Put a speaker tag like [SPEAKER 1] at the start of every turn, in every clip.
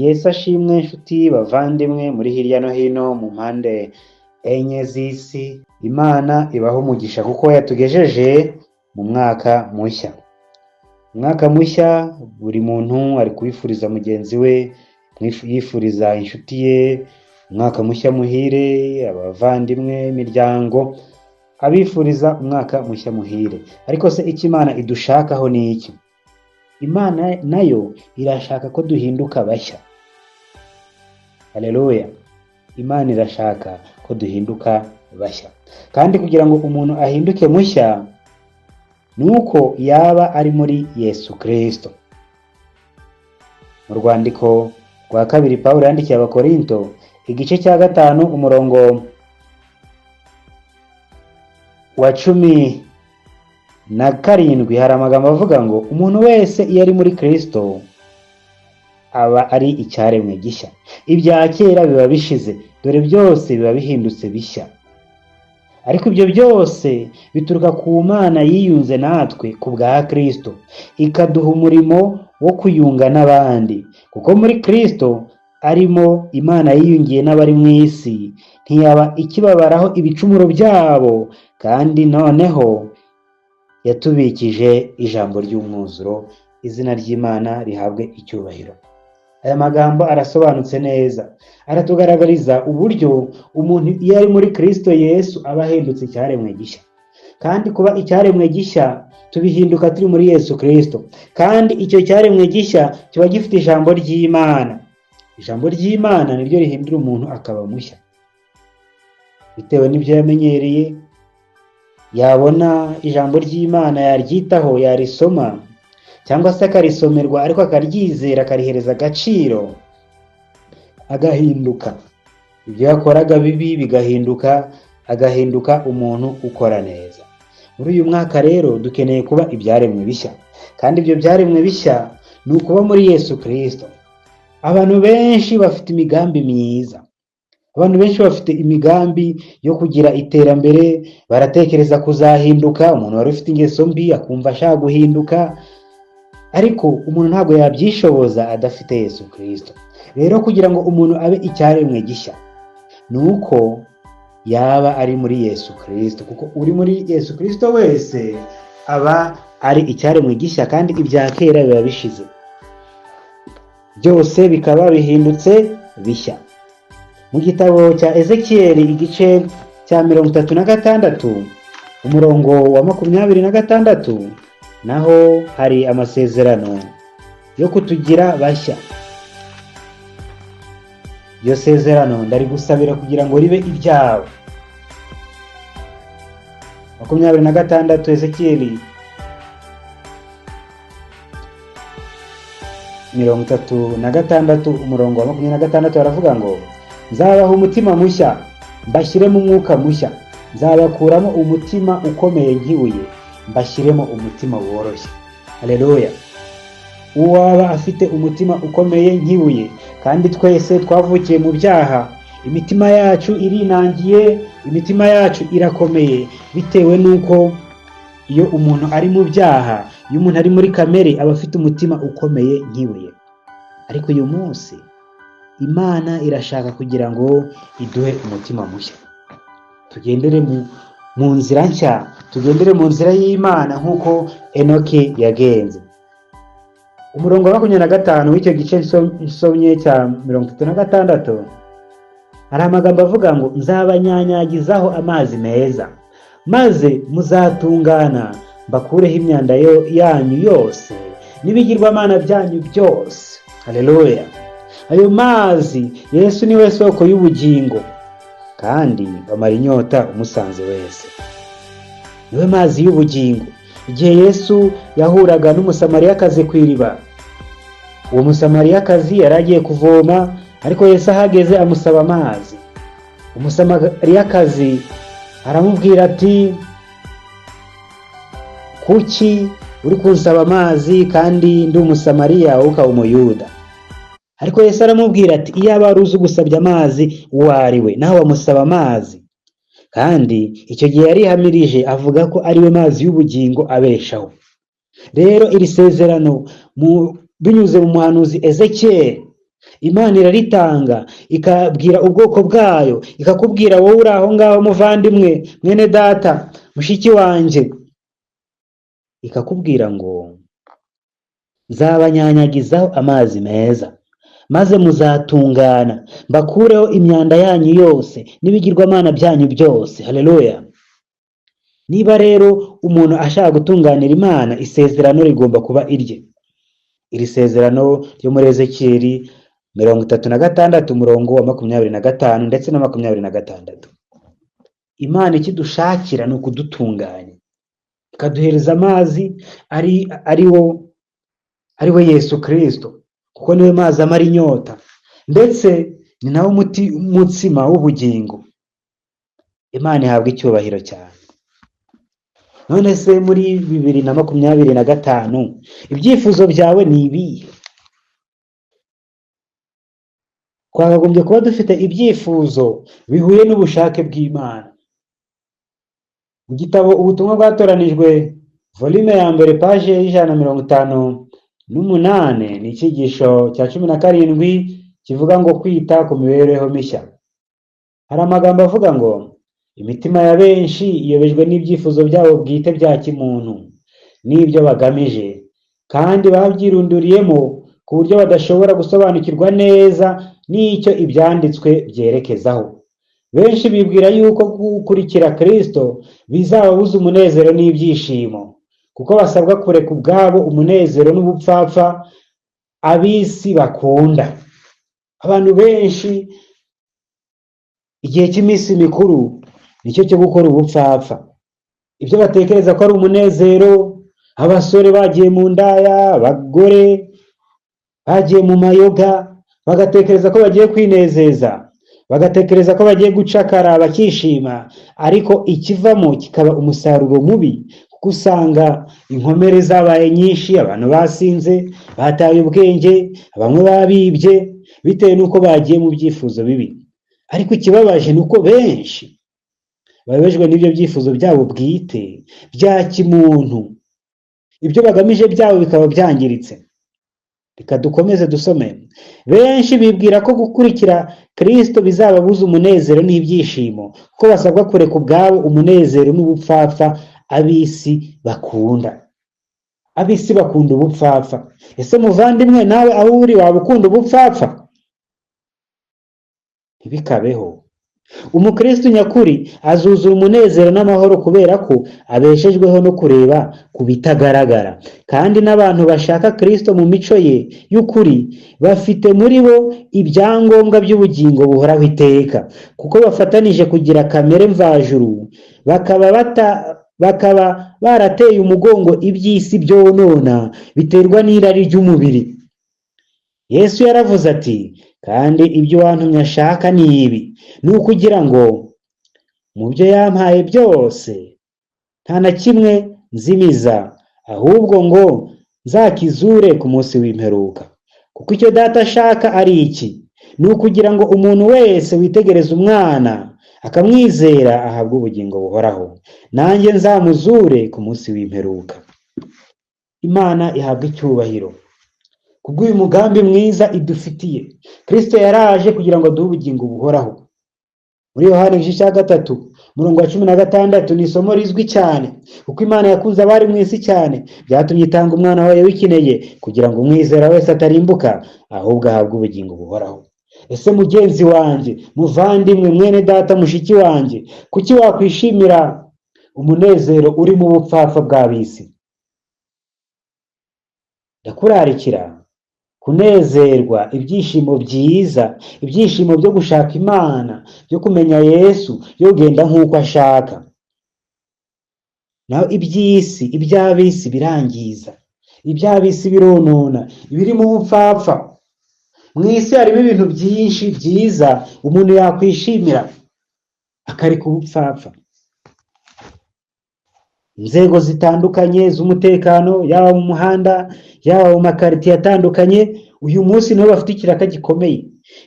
[SPEAKER 1] Yesu ashimwe nshuti bavandimwe muri hirya no hino mu mpande enye z'isi. Imana ibaho umugisha kuko yatugejeje mu mwaka mushya. Umwaka mushya buri muntu ari kwifuriza mugenzi we, yifuriza inshuti ye umwaka mushya muhire, abavandimwe, imiryango abifuriza umwaka mushya muhire. Ariko se icyo Imana idushakaho ni iki? Imana nayo irashaka ko duhinduka bashya. Haleluya. Imana irashaka ko duhinduka bashya. Kandi kugira ngo umuntu ahinduke mushya nuko yaba ari muri Yesu Kristo. Mu rwandiko rwa kabiri Pawulo yandikiye Abakorinto igice cya 5 umurongo wa 17 hari amagambo avuga ngo umuntu wese iyo ari muri Kristo aba ari icyaremwe gishya. Ibya kera biba bishize, dore byose biba bihindutse bishya. Ariko ibyo byose bituruka ku Mana yiyunze natwe ku bwa Kristo, ikaduha umurimo wo kuyunga n'abandi. Kuko muri Kristo arimo Imana yiyungiye n'abari mu isi, ntiyaba ikibabaraho ibicumuro byabo, kandi noneho yatubikije ijambo ry'umwuzuro. Izina ry'Imana rihabwe icyubahiro. Aya magambo arasobanutse neza, aratugaragariza uburyo umuntu iyo ari muri Kristo Yesu aba ahindutse icyaremwe gishya. Kandi kuba icyaremwe gishya tubihinduka turi muri Yesu Kristo, kandi icyo cyaremwe gishya kiba gifite ijambo ry'Imana. Ijambo ry'Imana niryo rihindura umuntu akaba mushya, bitewe n'ibyo yamenyereye. Yabona ijambo ry'Imana yaryitaho, yarisoma cyangwa se akarisomerwa, ariko akaryizera, akarihereza agaciro, agahinduka. Ibyo yakoraga bibi bigahinduka, agahinduka umuntu ukora neza. Muri uyu mwaka rero dukeneye kuba ibyaremwe bishya, kandi ibyo byaremwe bishya ni ukuba muri Yesu Kristo. Abantu benshi bafite imigambi myiza, abantu benshi bafite imigambi yo kugira iterambere, baratekereza kuzahinduka. Umuntu wari ufite ingeso mbi akumva ashaka guhinduka, ariko umuntu ntabwo yabyishoboza adafite Yesu Kristo. Rero kugira ngo umuntu abe icyaremwe gishya nuko yaba ari muri Yesu Kristo, kuko uri muri Yesu Kristo wese aba ari icyaremwe gishya, kandi ibya kera biba bishize, byose bikaba bihindutse bishya. Mu gitabo cya Ezekiyeli igice cya 36 umurongo wa 26 naho hari amasezerano yo kutugira bashya. Iyo sezerano ndari gusabira kugira ngo ribe ibyawe. 26 Ezekiyeli 36 umurongo wa 26 aravuga ngo nzabaha umutima mushya, mbashyiremo umwuka mushya, nzabakuramo umutima ukomeye nk'ibuye, mbashyiremo umutima woroshye. Haleluya. Uwaba afite umutima ukomeye nk'ibuye, kandi twese twavukiye mu byaha, imitima yacu irinangiye, imitima yacu irakomeye, bitewe n'uko iyo umuntu ari mu byaha, iyo umuntu ari muri kamere, aba afite umutima ukomeye nk'ibuye. Ariko uyu munsi Imana irashaka kugira ngo iduhe umutima mushya, tugendere mu nzira nshya, tugendere mu nzira y'Imana nk'uko Enoki yagenze. Umurongo wa 25 w'icyo gice nsomye cya 36 hari amagambo avuga ngo nzabanyanyagizaho amazi meza, maze muzatungana, mbakureho imyanda yanyu yose n'ibigirwamana byanyu byose. Haleluya. Ayo mazi Yesu niwe soko y'ubugingo, kandi bamara inyota umusanze wese. Niwe mazi y'ubugingo. Igihe Yesu yahuraga n'umusamariyakazi ku iriba, uwo musamariyakazi yari agiye kuvoma, ariko Yesu ahageze amusaba amazi. Umusamariyakazi aramubwira ati, kuki uri kunsaba amazi kandi ndi umusamariya ukaba umuyuda? Ariko Yesu aramubwira ati, iyo aba ari uzi gusabya amazi uwo ari we, naho wamusaba amazi. Kandi icyo gihe yarihamirije avuga ko ari we mazi y'ubugingo abeshaho. Rero iri sezerano binyuze mu muhanuzi Ezekiyeli Imana iraritanga ikabwira ubwoko bwayo, ikakubwira wowe uri aho ngaho muvandimwe, mwene data, mushiki wanje, ikakubwira ngo nzabanyanyagizaho amazi meza, maze muzatungana, mbakureho imyanda yanyu yose n'ibigirwamana byanyu byose. Haleluya! Niba rero umuntu ashaka gutunganira Imana, isezerano rigomba kuba irye. Iri sezerano ryo muri Ezekiyeli 36 umurongo wa 25 ndetse na 26. Imana ikidushakira ni ukudutunganya, ikaduhereza amazi ari we Yesu Kristo, kuko niwe mazi amara inyota, ndetse ni nawe umutsima w'ubugingo. Imana ihabwa icyubahiro cyane. None se muri 2025 ibyifuzo byawe ni ibihe? Twakagombye kuba dufite ibyifuzo bihuye n'ubushake bw'Imana. Mu gitabo ubutumwa bwatoranijwe volume ya mbere page 158 ni icyigisho cya 17 kivuga ngo kwita ku mibereho mishya. Hari amagambo avuga ngo imitima ya benshi iyobejwe n'ibyifuzo byabo bwite bya kimuntu n'ibyo bagamije, kandi babyirunduriyemo ku buryo badashobora gusobanukirwa neza n'icyo ibyanditswe byerekezaho. Benshi bibwira yuko gukurikira Kristo bizababuza umunezero n'ibyishimo, kuko basabwa kureka ubwabo umunezero n'ubupfapfa ab'isi bakunda. Abantu benshi igihe cy'iminsi mikuru nicyo cyo gukora ubupfapfa. Ibyo batekereza ko ari umunezero, abasore bagiye mu ndaya, abagore bagiye mu mayoga, bagatekereza ko bagiye kwinezeza, bagatekereza ko bagiye gucakara bakishima, ariko ikivamo kikaba umusaruro mubi, kuko usanga inkomere zabaye nyinshi, abantu basinze, bataye ubwenge, bamwe babibye, bitewe n'uko bagiye mu byifuzo bibi. Ariko ikibabaje ni uko benshi babejwe n'ibyo byifuzo byabo bwite bya kimuntu, ibyo bagamije byabo bikaba byangiritse. Reka dukomeze dusome. Benshi bibwira ko gukurikira Kristo bizababuza umunezero n'ibyishimo, kuko basabwa kureka ubwabo umunezero n'ubupfapfa ab'isi bakunda. Ab'isi bakunda ubupfapfa. Ese muvandimwe, nawe aho uri waba ukunda ubupfapfa? Ntibikabeho. Umukristo nyakuri azuzura umunezero n'amahoro kubera ko abeshejweho no kureba ku bitagaragara, kandi n'abantu bashaka Kristo mu mico ye y'ukuri bafite muri bo ibyangombwa by'ubugingo buhoraho iteka, kuko bafatanije kugira kamere mvajuru, bakaba barateye umugongo iby'isi byonona biterwa n'irari ry'umubiri. Yesu yaravuze ati, kandi ibyo wantumye ashaka ni ibi, ni ukugira ngo mu byo yampaye byose nta na kimwe nzimiza, ahubwo ngo nzakizure ku munsi w'imperuka. Kuko icyo Data ashaka ari iki, ni ukugira ngo umuntu wese witegereza umwana akamwizera ahabwe ubugingo buhoraho, nanjye nzamuzure ku munsi w'imperuka. Imana ihabwa icyubahiro kubw'uyu mugambi mwiza idufitiye. Kristo yaraje kugira ngo aduhe ubugingo buhoraho. Muri Yohana igice cya 3 umurongo wa 16 ni isomo rizwi cyane, kuko Imana yakunze abari mu isi cyane byatumye itanga umwana wayo w'ikinege, kugira ngo umwizera wese atarimbuka ahubwo ahabwe ubugingo buhoraho. Ese mugenzi wanjye, muvandimwe, mwene data, mushiki wanjye, kuki wakwishimira umunezero uri mu bupfapfa bw'ab'isi? Ndakurarikira kunezerwa ibyishimo byiza, ibyishimo byo gushaka Imana, byo kumenya Yesu, byo kugenda nk'uko ashaka. Naho iby'isi, iby'ab'isi birangiza, iby'ab'isi bironona, ibiri mu bupfapfa. Mu isi harimo ibintu byinshi byiza umuntu yakwishimira akareka ubupfapfa. Inzego zitandukanye z'umutekano, yaba mu muhanda, yaba mu makaritiye atandukanye, uyu munsi niho bafite ikiraka gikomeye,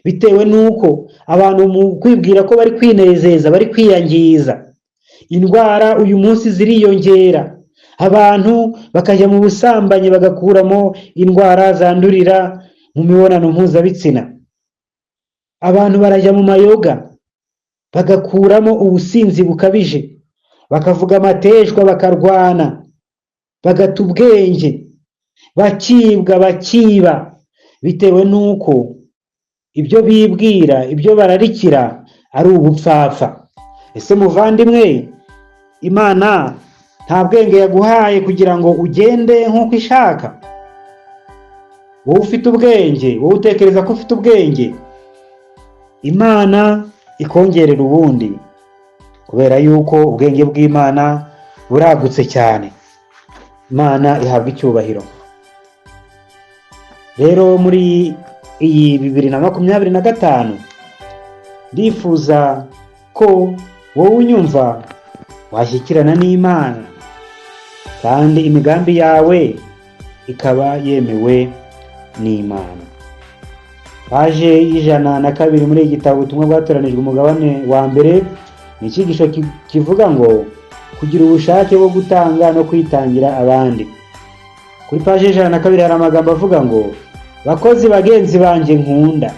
[SPEAKER 1] bitewe n'uko abantu mu kwibwira ko bari kwinezeza bari kwiyangiza. Indwara uyu munsi ziriyongera, abantu bakajya mu busambanyi bagakuramo indwara zandurira mu mibonano mpuzabitsina. Abantu barajya mu mayoga bagakuramo ubusinzi bukabije, bakavuga amateshwa, bakarwana, bagata ubwenge, bakibwa, bakiba, bitewe n'uko ibyo bibwira, ibyo bararikira ari ubupfapfa. Ese muvandimwe, Imana nta bwenge yaguhaye kugira ngo ugende nk'uko ishaka? Wowe ufite ubwenge, wowe utekereza ko ufite ubwenge, Imana ikongerera ubundi, kubera yuko ubwenge bw'Imana buragutse cyane. Imana ihabwa icyubahiro. Rero muri iyi 2025 ndifuza ko wowe unyumva washyikirana n'Imana kandi imigambi yawe ikaba yemewe n'Imana. Paje y'102 muri igitabo ubutumwa bwatoranijwe umugabane wa mbere ni icyigisho kivuga ngo kugira ubushake bwo gutanga no kwitangira abandi. Kuri paje 102 hari amagambo avuga ngo bakozi bagenzi banje nkunda,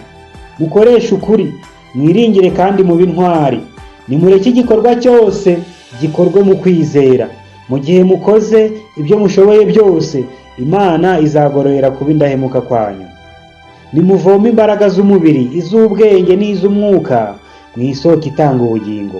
[SPEAKER 1] mukoresha ukuri, mwiringire kandi mu bintwari, nimureke igikorwa cyose gikorwe mu kwizera. Mu gihe mukoze ibyo mushoboye byose, Imana izagororera kuba indahemuka kwanyu. Nimuvoma imbaraga z'umubiri, iz'ubwenge n'iz'umwuka mu isoko itanga ubugingo.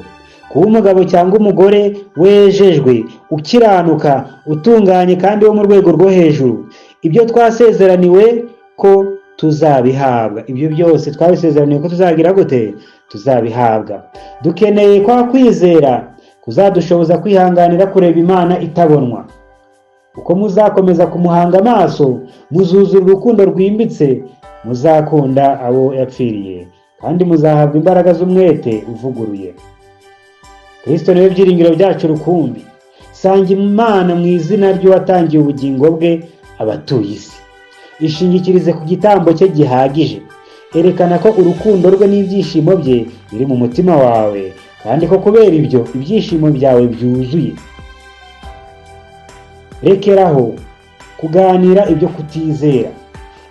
[SPEAKER 1] Kuba umugabo cyangwa umugore wejejwe, ukiranuka, utunganye kandi wo mu rwego rwo hejuru, ibyo twasezeraniwe ko tuzabihabwa. Ibyo byose twabisezeraniwe ko tuzagira gute? Tuzabihabwa. Dukeneye kwa kwizera kuzadushoboza kwihanganira kureba Imana itabonwa. Uko muzakomeza kumuhanga amaso, muzuzura urukundo rwimbitse, muzakunda abo yapfiriye, kandi muzahabwa imbaraga z'umwete uvuguruye. Kristo niwe byiringiro byacu rukumbi. Sanga Imana mu izina ry'uwatangiye ubugingo bwe abatuye isi. Ishingikirize ku gitambo cye gihagije. Erekana ko urukundo rwe n'ibyishimo bye biri mu mutima wawe, kandi ko kubera ibyo ibyishimo byawe byuzuye. Rekeraho kuganira ibyo kutizera.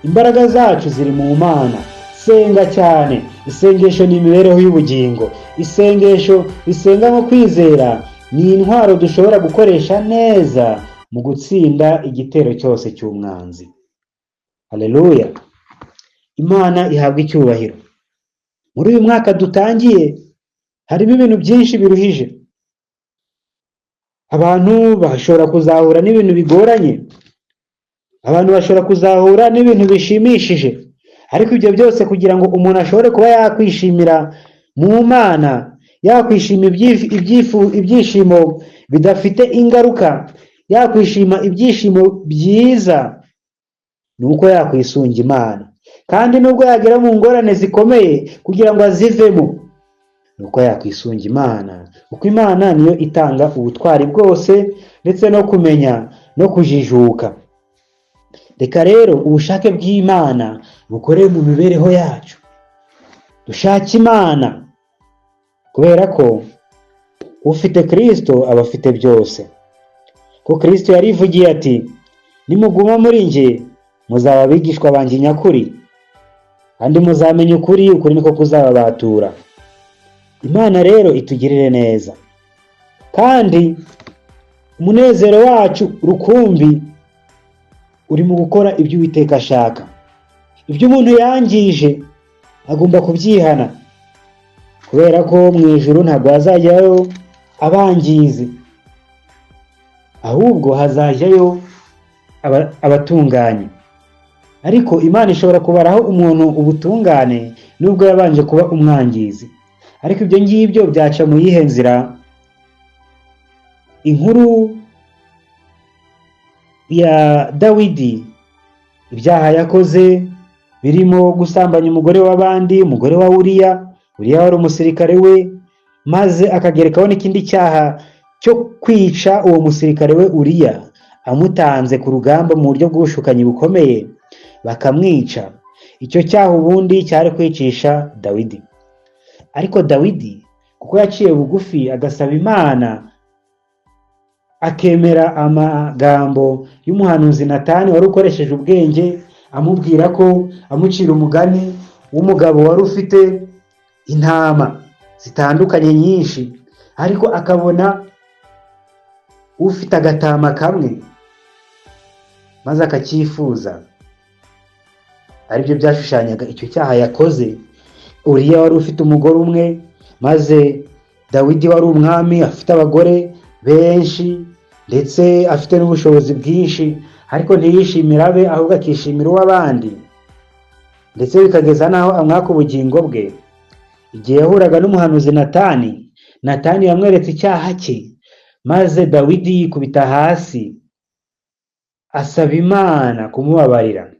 [SPEAKER 1] Imbaraga zacu ziri mu Mana. Senga cyane. Isengesho ni imibereho y'ubugingo. Isengesho risenga mu kwizera ni intwaro dushobora gukoresha neza mu gutsinda igitero cyose cy'umwanzi. Haleluya. Imana ihabwa icyubahiro. Muri uyu mwaka dutangiye harimo ibintu byinshi biruhije. Abantu bashobora kuzahura n'ibintu bigoranye. Abantu bashobora kuzahura n'ibintu bishimishije. Ariko ibyo byose kugira ngo umuntu ashobore kuba yakwishimira mu Mana, yakwishima ibyishimo bidafite ingaruka, yakwishima ibyishimo byiza, nuko yakwisunga Imana. Kandi nubwo yagera mu ngorane zikomeye kugira ngo azivemo, nuko yakwisunga Imana, kuko Imana niyo itanga ubutwari bwose ndetse no kumenya no kujijuka. Reka rero ubushake bw'Imana bukoreye mu mibereho yacu. Dushake Imana, kubera ko ufite Kristo aba afite byose. Ko Kristo yarivugiye ati, nimuguma muri nge muzaba abigishwa banjye nyakuri, kandi muzamenya ukuri, ukuri niko kuzababatura. Imana rero itugirire neza, kandi umunezero wacu rukumbi uri mu gukora ibyo Uwiteka ashaka. Ibyo umuntu yangije agomba kubyihana, kubera ko mu ijuru ntabwo hazajyayo abangizi, ahubwo hazajyayo abatunganye. Ariko Imana ishobora kubaraho umuntu ubutungane nubwo yabanje kuba umwangizi. Ariko ibyo ngibyo byaca mu yihe nzira? Inkuru ya Dawidi, ibyaha yakoze birimo gusambanya umugore w'abandi, umugore wa Uriya wari umusirikare we, maze akagerekaho n'ikindi cyaha cyo kwica uwo musirikare we Uriya, amutanze ku rugamba mu buryo bw'ubushukanyi bukomeye, bakamwica. Icyo cyaha ubundi cyari kwicisha Dawidi. Ariko Dawidi kuko yaciye bugufi agasaba Imana, akemera amagambo y'umuhanuzi Natani wari ukoresheje ubwenge, amubwira ko amucira umugani w'umugabo wari ufite intama zitandukanye nyinshi, ariko akabona ufite agatama kamwe maze akacyifuza. Aribyo byashushanyaga icyo cyaha yakoze. Uriya wari ufite umugore umwe, maze Dawidi wari umwami afite abagore benshi ndetse afite n'ubushobozi bwinshi, ariko ntiyishimira abe ahubwo akishimira uw'abandi, ndetse bikageza n'aho amwaka ubugingo bwe. Igihe yahuraga n'umuhanuzi Natani yamweretse icyaha cye, maze Dawidi yikubita hasi asaba Imana kumubabarira.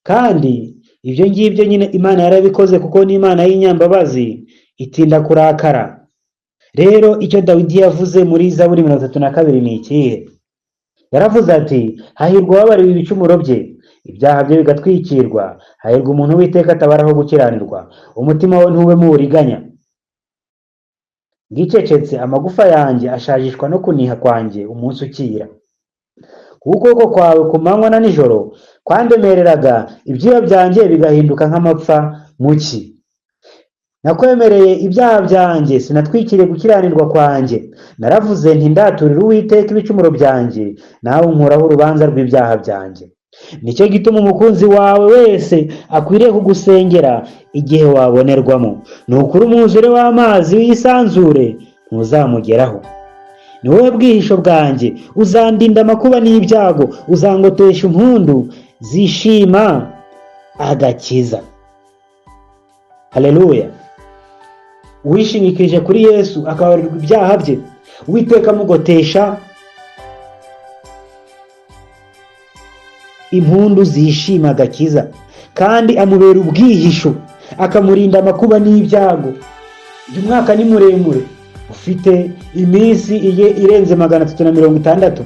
[SPEAKER 1] Kandi ibyo ngibyo nyine Imana yarabikoze, kuko ni Imana y'inyambabazi itinda kurakara. Rero icyo Dawidi yavuze muri Zaburi 32 ni ikihe? Yaravuze ati, hahirwa uwabariwe ibicumuro bye, ibyaha bye bigatwikirwa. Hahirwa umuntu Uwiteka atabaraho gukiranirwa, umutima we ntube mu buriganya. Ngicecetse amagufa yanjye ashajishwa no kuniha kwanjye umunsi ukira. Ukuboko kwawe ku manywa na nijoro kwandemereraga, ibyuya byanjye bigahinduka nk'amapfa mu cyi. Nakwemereye ibyaha byanjye, sinatwikiriye gukiranirwa kwanjye. Naravuze nti, ndaturira Uwiteka ibicumuro byanjye, nawe unkuraho urubanza rw'ibyaha byanjye. Nicyo gituma umukunzi wawe wese akwiriye kugusengera igihe wabonerwamo. Nukuri umwuzure w'amazi w'isanzure ntuzamugeraho. Ni wowe bwihisho bwanjye, uzandinda amakuba n'ibyago, uzangotesha impundu zishima agakiza. Haleluya! Uwishingikirije kuri Yesu akababarirwa ibyaha bye, Uwiteka amugotesha impundu zishima agakiza, kandi amubera ubwihisho, akamurinda amakuba n'ibyago. Uyu mwaka ni muremure, ufite iminsi irenze 360.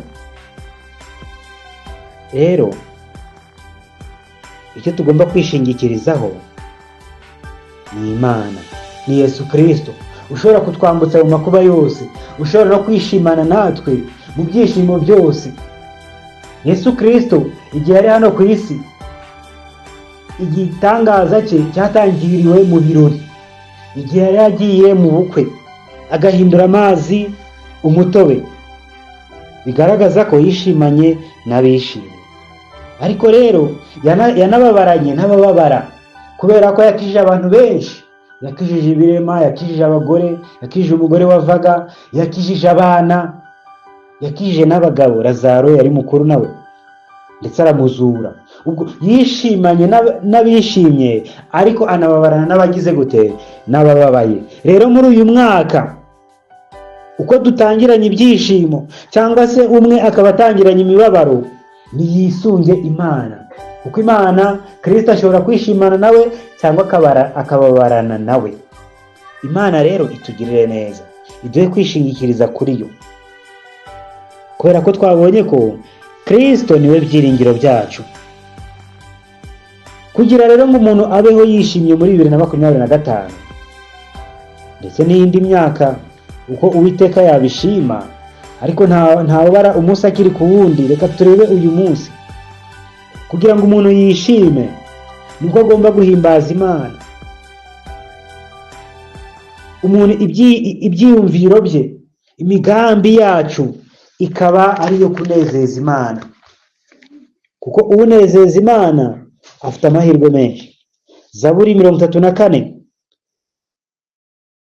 [SPEAKER 1] Rero icyo tugomba kwishingikirizaho ni Imana, ni Yesu Kristo, ushobora kutwambutsa mu makuba yose, ushobora no kwishimana natwe mu byishimo byose. Yesu Kristo igihe ari hano ku isi, igitangaza cye cyatangiriwe mu birori. Igihe yari yagiye mu bukwe agahindura amazi umutobe, bigaragaza ko yishimanye n'abishimye. Ariko rero yanababaranye n'abababara, kubera ko yakijije abantu benshi. Yakijije ibirema, yakijije abagore, yakijije umugore wavaga, yakijije abana, yakijije n'abagabo. Lazaro yari mukuru nawe, ndetse aramuzura. Ubwo yishimanye n'abishimye, ariko anababarana n'abagize gute, n'abababaye. Rero muri uyu mwaka, uko dutangiranye ibyishimo cyangwa se umwe akaba atangiranye imibabaro, niyisunge Imana, kuko Imana Kristo ashobora kwishimana nawe cyangwa akababarana nawe. Imana rero itugirire neza, iduhe kwishingikiriza kuri yo, kubera ko twabonye ko Kristo niwe byiringiro byacu. Kugira rero ngo umuntu abeho yishimye muri 2025 ndetse n'iyindi myaka, uko Uwiteka yabishima, ariko ntawubara umunsi akiri ku wundi. Reka turebe uyu munsi. Kugira ngo umuntu yishime, niko agomba guhimbaza Imana. Umuntu ibyiyumviro bye, imigambi yacu ikaba ariyo kunezeza Imana, kuko unezeza Imana afite amahirwe menshi. Zaburi 34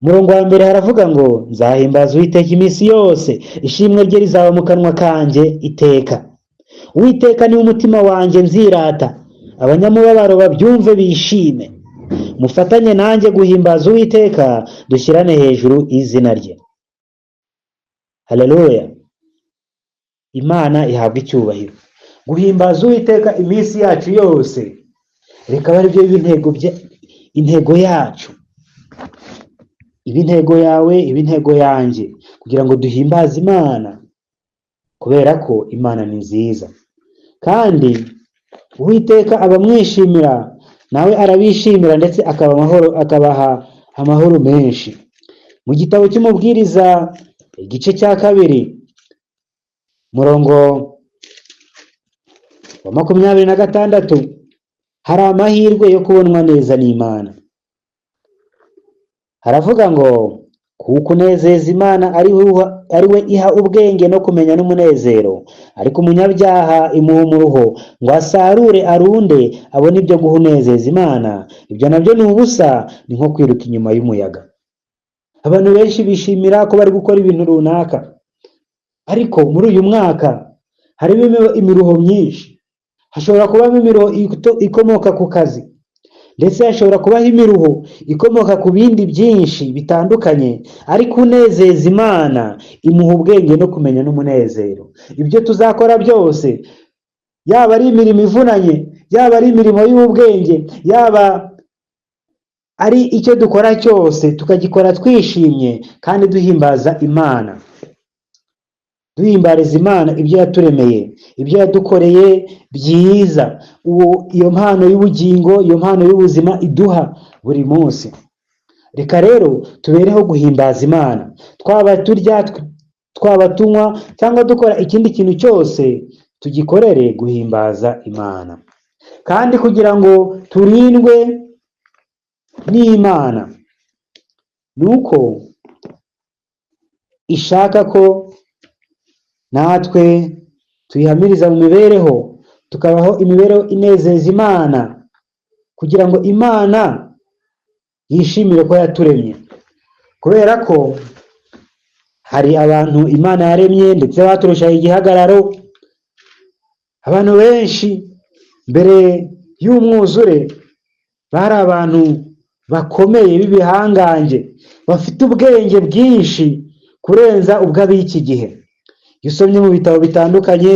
[SPEAKER 1] murongo wa mbere haravuga ngo, nzahimbaza Uwiteka iminsi yose, ishimwe rye rizaba mu kanwa kanjye iteka. Uwiteka ni umutima wanjye nzirata, abanyamubabaro babyumve bishime. Mufatanye nanjye guhimbaza Uwiteka, dushyirane hejuru izina rye. Haleluya! Imana ihabwa icyubahiro. Guhimbaza Uwiteka iminsi yacu yose, reka bari byo intego yacu, intego yawe, intego yanjye, kugira ngo duhimbaze Imana, kubera ko Imana ni nziza. Kandi Uwiteka abamwishimira nawe arabishimira, ndetse akabaha amahoro menshi. Mu gitabo cy'Umubwiriza igice cya 2 murongo wa 26, hari amahirwe yo kubonwa neza n'Imana. Haravuga ngo kuko unezeza Imana ari we iha ubwenge no kumenya n'umunezero, ariko umunyabyaha imuha umuruho ngo asarure arunde abone ibyo guha unezeza Imana, ibyo nabyo ni ubusa, ni nko kwiruka inyuma y'umuyaga. Abantu benshi bishimira ko bari gukora ibintu runaka, ariko muri uyu mwaka harimo imiruho myinshi. Hashobora kubamo imiruho ikomoka ku kazi, ndetse hashobora kubaho imiruho ikomoka ku bindi byinshi bitandukanye, ariko unezeza Imana imuha ubwenge no kumenya n'umunezero. Ibyo tuzakora byose, yaba ari imirimo ivunanye, yaba ari imirimo y'ubwenge, yaba ari icyo dukora cyose, tukagikora twishimye kandi duhimbaza Imana. Duhimbariza Imana ibyo yaturemeye, ibyo yadukoreye byiza, iyo mpano y'ubugingo, iyo mpano y'ubuzima iduha buri munsi. Reka rero tubereho guhimbaza Imana, twaba turya, twaba tunywa, cyangwa dukora ikindi kintu cyose, tugikorere guhimbaza Imana. Kandi kugira ngo turindwe n'Imana, nuko ishaka ko natwe tuyihamiriza mu mibereho, tukabaho imibereho inezeza Imana, kugira ngo Imana yishimire ko yaturemye. Kubera ko hari abantu Imana yaremye ndetse baturushaho igihagararo. Abantu benshi mbere y'umwuzure bari abantu bakomeye b'ibihangange, bafite ubwenge bwinshi kurenza ubw'ab'iki gihe. Iyo usomye mu bitabo bitandukanye,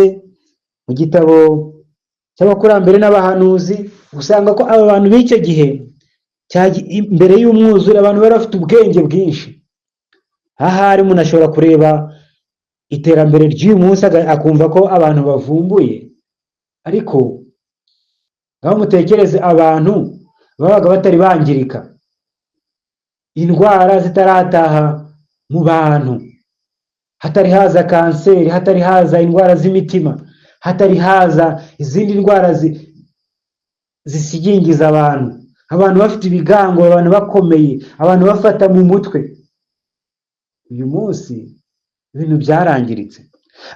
[SPEAKER 1] mu gitabo cy'abakurambere n'abahanuzi, usanga ko aba bantu b'icyo gihe mbere y'umwuzure abantu bari bafite ubwenge bwinshi. Ahari umuntu ashobora kureba iterambere ry'uyu munsi akumva ko abantu bavumbuye, ariko ngaho mutekereze abantu babaga batari bangirika, indwara zitarataha mu bantu, hatari haza kanseri, hatari haza indwara z'imitima, hatari haza izindi ndwara zisigingiza abantu, abantu bafite ibigango, abantu bakomeye, abantu bafata mu mutwe. Uyu munsi ibintu byarangiritse,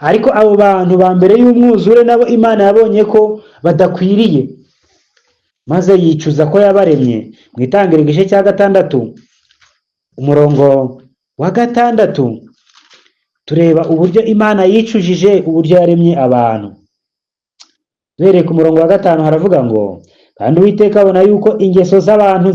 [SPEAKER 1] ariko abo bantu ba mbere y'umwuzure nabo Imana yabonye ko badakwiriye, maze yicuza ko yabaremye. Mu Itangiriro igice cya 6 umurongo wa 6 tureba uburyo Imana yicujije uburyo yaremye abantu. Duhereye ku murongo wa 5 haravuga ngo kandi Uwiteka abona yuko ingeso z'abantu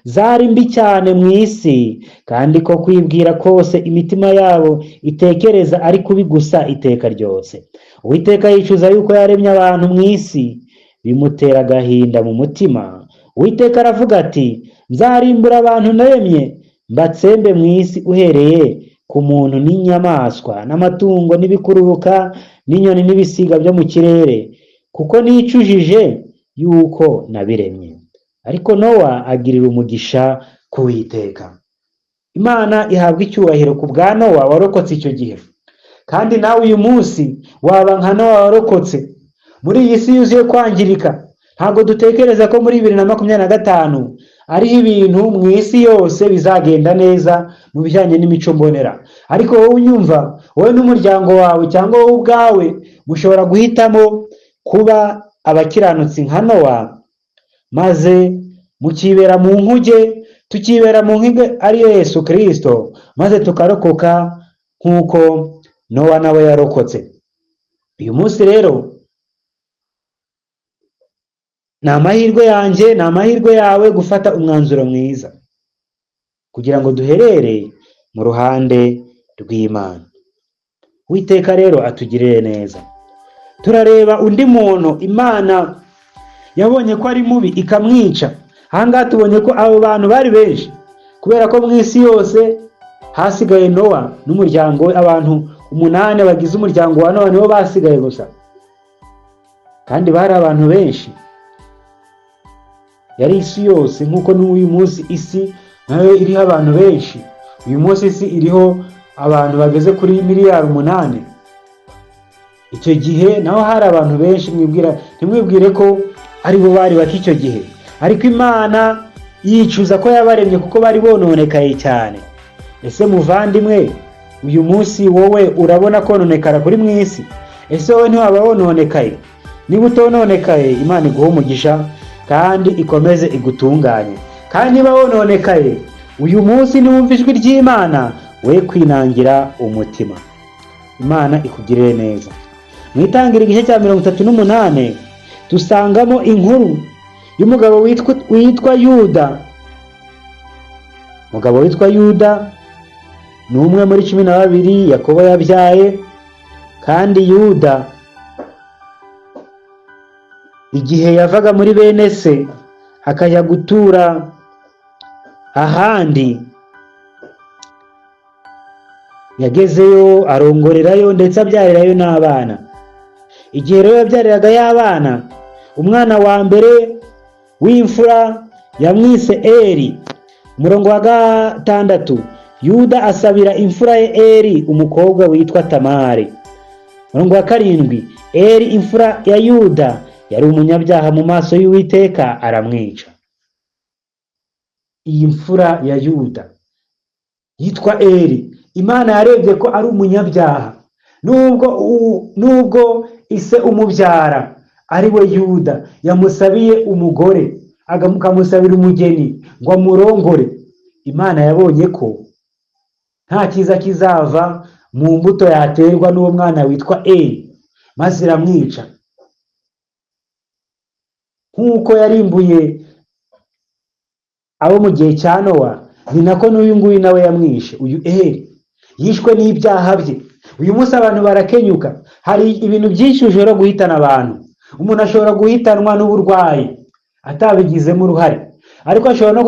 [SPEAKER 1] zari mbi cyane mu isi, kandi ko kwibwira kose imitima yabo itekereza ari kubi gusa iteka ryose. Uwiteka yicuza yuko yaremye abantu mu isi, bimutera agahinda mu mutima. Uwiteka aravuga ati nzarimbura abantu naremye, mbatsembe mu isi, uhereye ku muntu n'inyamaswa n'amatungo n'ibikururuka n'inyoni n'ibisiga byo mu kirere, kuko nicujije yuko nabiremye. Ariko Nowa agirira umugisha ku Uwiteka. Imana ihabwa icyubahiro ku bwa Nowa warokotse icyo gihe. Kandi nawe uyu munsi waba nka Nowa warokotse muri iyi si yuzuye kwangirika. Ntabwo dutekereza ko muri 2025 ariho ibintu mu isi yose bizagenda neza mu bijyanye n'imico mbonera, ariko wowe unyumva, wowe n'umuryango wawe cyangwa wowe ubwawe mushobora guhitamo kuba abakiranutsi nka Nowa, maze mukibera mu nkuge, tukibera mu nkuge ariyo Yesu Kristo, maze tukarokoka nk'uko Nowa nawe yarokotse. Uyu munsi rero ni amahirwe yanjye, ni amahirwe yawe gufata umwanzuro mwiza kugira ngo duherere mu ruhande rw'Imana. Uwiteka rero atugirire neza. Turareba undi muntu Imana yabonye ko ari mubi ikamwica. Ahangaha tubonye ko abo bantu bari benshi, kubera ko mu isi yose hasigaye Nowa n'umuryango we. Abantu 8 bagize umuryango wa Nowa nibo basigaye gusa, kandi bari abantu benshi. Yari isi yose nk'uko n'uyu munsi isi nayo iriho abantu benshi. Uyu munsi isi iriho abantu bageze kuri miliyari 8. Icyo gihe naho hari abantu benshi. Ntimwibwire ko aribo bari bak'icyo gihe, ariko Imana yicuza ko yabaremye kuko bari bononekaye cyane. Ese muvandimwe, uyu munsi wowe urabona kononekara kuri mu isi? Ese wowe ntiwaba wononekaye? Niba utononekaye, Imana iguhe umugisha kandi ikomeze igutunganye. Kandi niba wononekaye, uyu munsi niwumva ijwi ry'Imana, we kwinangira umutima. Imana ikugirire neza. Mu Itangiriro igice cya 38 dusangamo inkuru y'umugabo witwa Yuda. Umugabo witwa Yuda ni umwe muri 12 Yakobo yabyaye, kandi Yuda igihe yavaga muri bene se akajya gutura ahandi, yagezeyo arongorerayo ndetse abyarirayo n'abana. Igihe rero yabyariraga y'abana, umwana wa mbere w'imfura yamwise Eri. Umurongo wa 6, Yuda asabira imfura ye Eri umukobwa witwa Tamari. Umurongo wa 7, Eri imfura ya Yuda yari umunyabyaha mu maso y'Uwiteka, aramwica. Iyi mfura ya Yuda yitwa Eri, Imana yarebye ko ari umunyabyaha, nubwo ise umubyara ari we Yuda yamusabiye umugore, akamusabira umugeni ngo amurongore. Imana yabonye ko nta cyiza kizava mu mbuto yaterwa n'uwo mwana witwa Eri, maze iramwica. Nk'uko yarimbuye abo mu gihe cya Nowa, ni nako n'uyu nguyu nawe yamwishe. Uyu Eri yishwe n'ibyaha bye. Uyu munsi abantu barakenyuka. Hari ibintu byinshi ushobora guhitana abantu. Umuntu ashobora guhitanwa n'uburwayi atabigizemo uruhare, ariko ashobora no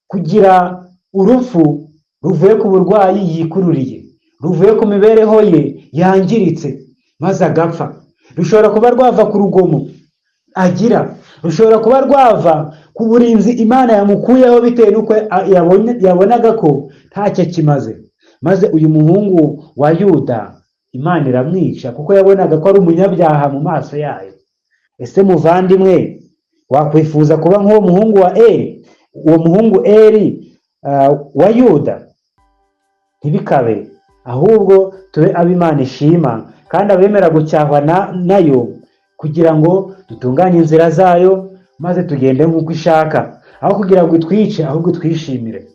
[SPEAKER 1] kugira urupfu ruvuye ku burwayi yikururiye, ruvuye ku mibereho ye yangiritse maze agapfa. Rushobora kuba rwava ku rugomo agira, rushobora kuba rwava ku burinzi Imana yamukuyeho bitewe n'uko yabonaga ko ntacyo kimaze. Maze uyu muhungu wa Yuda Imana iramwica kuko yabonaga ko ari umunyabyaha mu maso yayo. Ese muvandimwe, wakwifuza kuba nk'uwo muhungu wa Eri, uwo muhungu Eri wa Yuda? Ntibikabe, ahubwo tube ab'Imana ishima kandi abemera gucyahwa nayo, kugira ngo dutunganye inzira zayo maze tugende nk'uko ishaka, aho kugira ngo itwice ahubwo twishimire.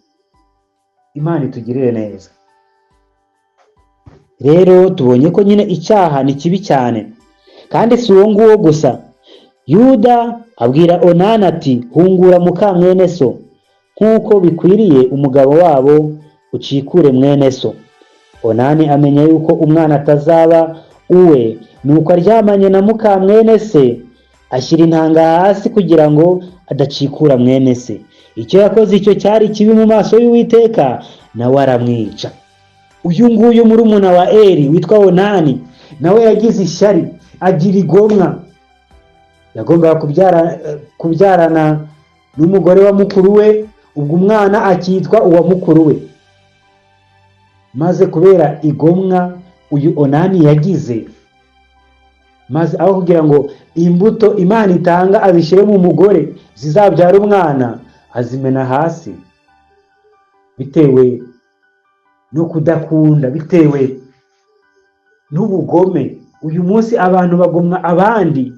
[SPEAKER 1] Imana itugirire neza. Rero tubonye ko nyine icyaha ni kibi cyane, kandi si uwo nguwo gusa. Yuda abwira Onani ati, hungura muka mwene so, nk'uko bikwiriye umugabo wabo, ucikure mwene so. Onani amenya yuko umwana atazaba uwe, nuko aryamanye na muka mwene se, ashyira intanga hasi kugira ngo adacikura mwene se. Icyo yakoze icyo cyari kibi mu maso y'Uwiteka, nawe aramwica. Uyu nguyu murumuna wa Eri witwa Onani nawe yagize ishyari, agira igomwa. Yagombaga kubyarana n'umugore wa mukuru we, ubwo umwana akitwa uwa mukuru we. Maze kubera igomwa uyu Onani yagize, maze aho kugira ngo imbuto Imana itanga azishyire mu mugore zizabyara umwana, azimena hasi bitewe no kudakunda, bitewe n'ubugome. Uyu munsi abantu bagomwa abandi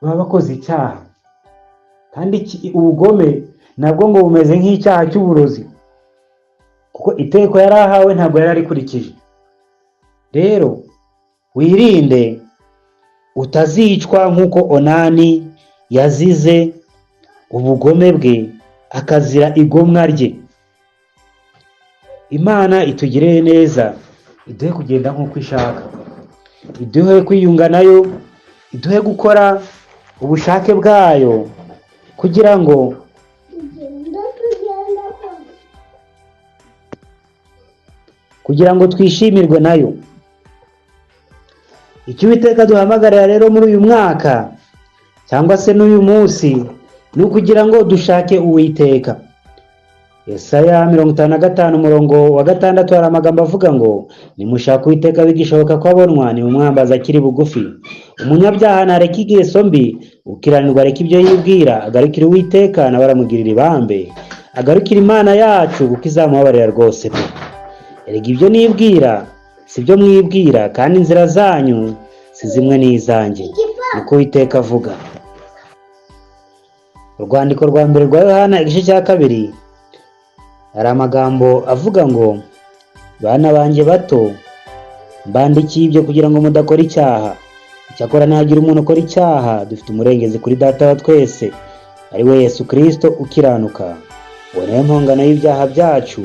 [SPEAKER 1] baba bakoze icyaha, kandi ubugome nabwo ngo bumeze nk'icyaha cy'uburozi, kuko iteko yari ahawe ntabwo yari arikurikije. Rero wirinde utazicwa nk'uko Onani yazize ubugome bwe, akazira igomwa rye. Imana itugirire neza, iduhe kugenda nk'uko ishaka, iduhe kwiyunga nayo, iduhe gukora ubushake bwayo, kugira ngo twishimirwe nayo. Icyo Uwiteka duhamagarira rero muri uyu mwaka cyangwa se n'uyu munsi, ni ukugira ngo dushake Uwiteka. Yesaya 55 umurongo wa 6 hari amagambo avuga ngo nimushaka Uwiteka bigishoboka ko abonwa ni umwambaza akiri bugufi. Umunyabyaha nareka ingeso mbi, ukiranirwa areka ibyo yibwira, agarukira Uwiteka nawe aramugirira ibambe, agarukira Imana yacu kuko izamubabarira rwose pe. Erega ibyo nibwira sibyo mwibwira, kandi inzira zanyu si zimwe n'izanjye, niko Uwiteka avuga. Urwandiko rwa mbere rwa Yohana igice cya 2 hari amagambo avuga ngo bana banjye bato mbandikiye ibyo kugira ngo mudakora icyaha. Icyakora ntihagira umuntu ukora icyaha, dufite umurengezi kuri Data wa twese, ari we Yesu Kristo ukiranuka. Uwo niwe mpongano y'ibyaha byacu,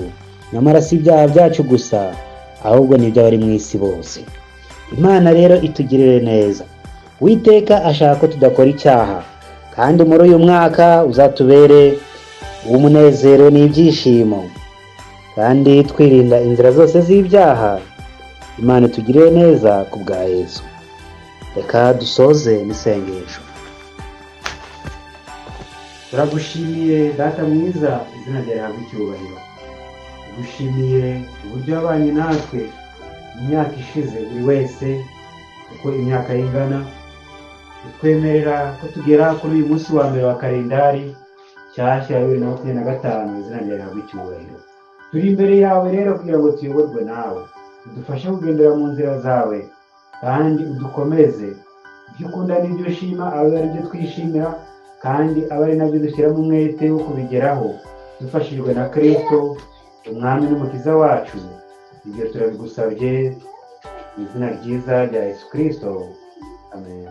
[SPEAKER 1] nyamara si ibyaha byacu gusa, ahubwo n'iby'abari mu isi bose. Imana rero itugirire neza. Uwiteka ashaka ko tudakora icyaha, kandi muri uyu mwaka uzatubere umunezero n'ibyishimo, kandi twirinda inzira zose z'ibyaha. Imana itugirire neza ku bwa Yesu. Reka dusoze n'isengesho. Turagushimiye Data mwiza, izina ryawe rihabwe icyubahiro. Tugushimiye uburyo wabanye natwe mu myaka ishize buri wese uko imyaka ingana, utwemerera ko tugera kuri uyu munsi wa mbere wa kalendari nshyashya ya 2025. Izina ryawe rihabwe icyubahiro. Turi imbere yawe rero kugira ngo tuyoborwe nawe, udufashe kugendera mu nzira zawe, kandi udukomeze. Ibyo ukunda n'ibyo ushima abe ari byo twishimira, kandi abe ari nabyo dushyiramo umwete wo kubigeraho, dufashijwe na Kristo umwami n'umukiza wacu. Ibyo turabigusabye mu izina ryiza rya Yesu Kristo, amen.